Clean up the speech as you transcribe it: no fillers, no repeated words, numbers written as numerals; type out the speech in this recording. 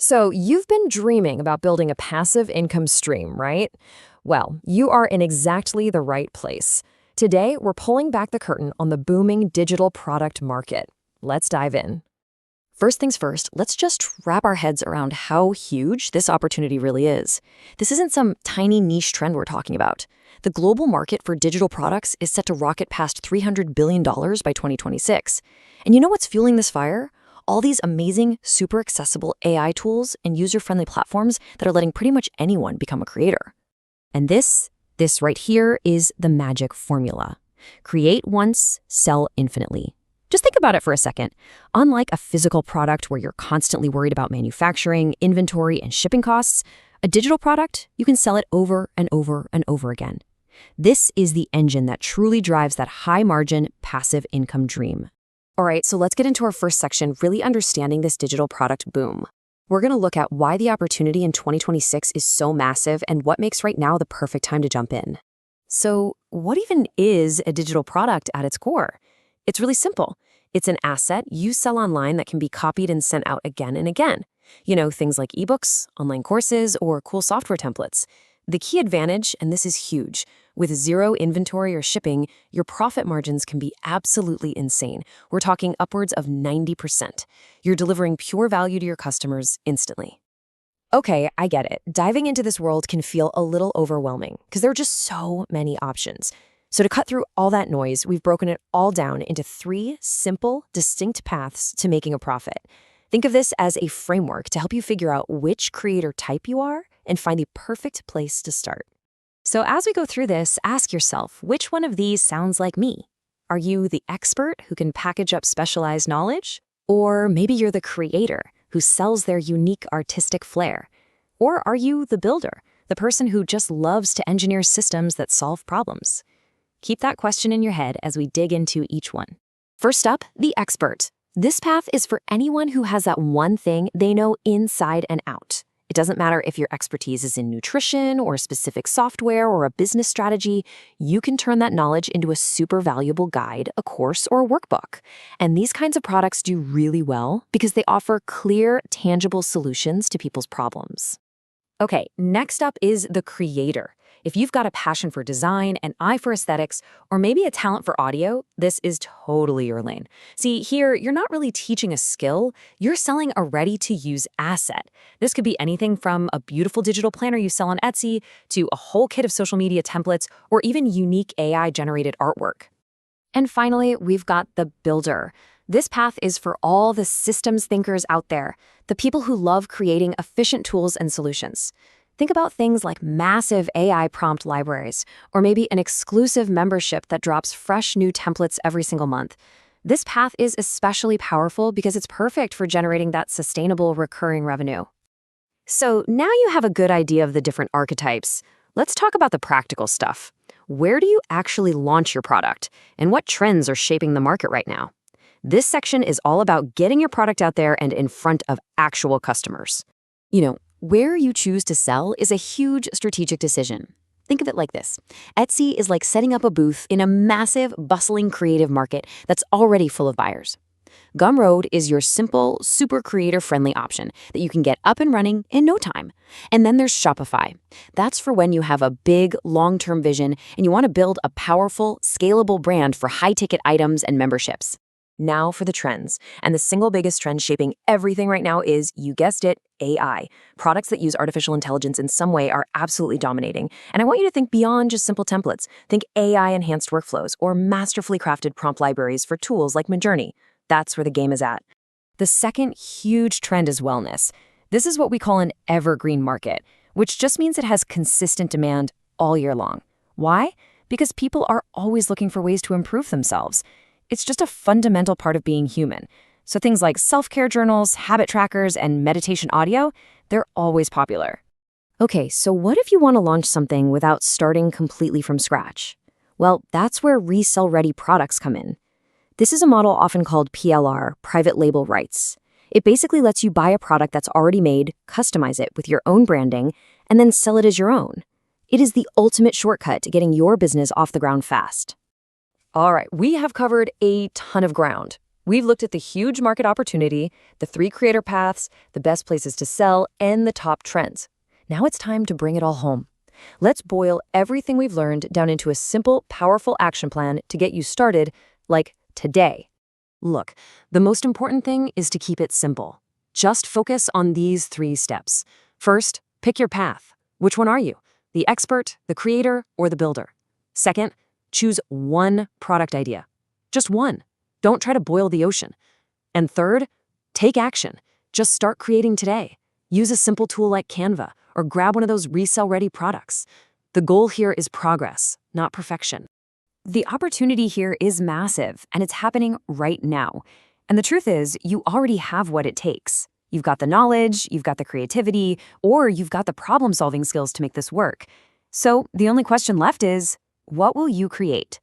So, you've been dreaming about building a passive income stream, right? Well, you are in exactly the right place. Today, we're pulling back the curtain on the booming digital product market. Let's dive in. First things first, let's just wrap our heads around how huge this opportunity really is. This isn't some tiny niche trend we're talking about. The global market for digital products is set to rocket past $300 billion by 2026. And you know what's fueling this fire? All these amazing, super accessible AI tools and user-friendly platforms that are letting pretty much anyone become a creator. And this right here is the magic formula. Create once, sell infinitely. Just think about it for a second. Unlike a physical product where you're constantly worried about manufacturing, inventory, and shipping costs, a digital product, you can sell it over and over and over again. This is the engine that truly drives that high-margin, passive income dream. All right, so let's get into our first section, really understanding this digital product boom. We're going to look at why the opportunity in 2026 is so massive and what makes right now the perfect time to jump in. So, what even is a digital product at its core? It's really simple. It's an asset you sell online that can be copied and sent out again and again. You know, things like eBooks, online courses, or cool software templates. The key advantage, and this is huge, with zero inventory or shipping, your profit margins can be absolutely insane. We're talking upwards of 90%. You're delivering pure value to your customers instantly. Okay, I get it. Diving into this world can feel a little overwhelming because there are just so many options. So to cut through all that noise, we've broken it all down into 3 simple, distinct paths to making a profit. Think of this as a framework to help you figure out which creator type you are and find the perfect place to start. So as we go through this, ask yourself, which one of these sounds like me? Are you the expert who can package up specialized knowledge? Or maybe you're the creator who sells their unique artistic flair? Or are you the builder, the person who just loves to engineer systems that solve problems? Keep that question in your head as we dig into each one. First up, the expert. This path is for anyone who has that one thing they know inside and out. It doesn't matter if your expertise is in nutrition or specific software or a business strategy, you can turn that knowledge into a super valuable guide, a course, or a workbook. And these kinds of products do really well because they offer clear, tangible solutions to people's problems. Okay, next up is the creator. If you've got a passion for design, an eye for aesthetics, or maybe a talent for audio, this is totally your lane. See, here, you're not really teaching a skill, you're selling a ready-to-use asset. This could be anything from a beautiful digital planner you sell on Etsy to a whole kit of social media templates or even unique AI-generated artwork. And finally, we've got the builder. This path is for all the systems thinkers out there, the people who love creating efficient tools and solutions. Think about things like massive AI prompt libraries, or maybe an exclusive membership that drops fresh new templates every single month. This path is especially powerful because it's perfect for generating that sustainable recurring revenue. So now you have a good idea of the different archetypes. Let's talk about the practical stuff. Where do you actually launch your product, and what trends are shaping the market right now? This section is all about getting your product out there and in front of actual customers. Where you choose to sell is a huge strategic decision. Think of it like this. Etsy is like setting up a booth in a massive, bustling creative market that's already full of buyers. Gumroad is your simple, super creator-friendly option that you can get up and running in no time. And then there's Shopify. That's for when you have a big, long-term vision and you want to build a powerful, scalable brand for high-ticket items and memberships. Now for the trends. And the single biggest trend shaping everything right now is, you guessed it, AI. Products that use artificial intelligence in some way are absolutely dominating. And I want you to think beyond just simple templates. Think AI-enhanced workflows or masterfully crafted prompt libraries for tools like Midjourney. That's where the game is at. The second huge trend is wellness. This is what we call an evergreen market, which just means it has consistent demand all year long. Why? Because people are always looking for ways to improve themselves. It's just a fundamental part of being human. So things like self-care journals, habit trackers, and meditation audio, they're always popular. Okay, so what if you want to launch something without starting completely from scratch? Well, that's where resell-ready products come in. This is a model often called PLR, private label rights. It basically lets you buy a product that's already made, customize it with your own branding, and then sell it as your own. It is the ultimate shortcut to getting your business off the ground fast. All right, we have covered a ton of ground. We've looked at the huge market opportunity, the 3 creator paths, the best places to sell, and the top trends. Now it's time to bring it all home. Let's boil everything we've learned down into a simple, powerful action plan to get you started, like today. Look, the most important thing is to keep it simple. Just focus on these 3 steps. First, pick your path. Which one are you? The expert, the creator, or the builder? Second, choose one product idea. Just one. Don't try to boil the ocean. And third, take action. Just start creating today. Use a simple tool like Canva or grab one of those resale-ready products. The goal here is progress, not perfection. The opportunity here is massive, and it's happening right now. And the truth is, you already have what it takes. You've got the knowledge, you've got the creativity, or you've got the problem-solving skills to make this work. So the only question left is, what will you create?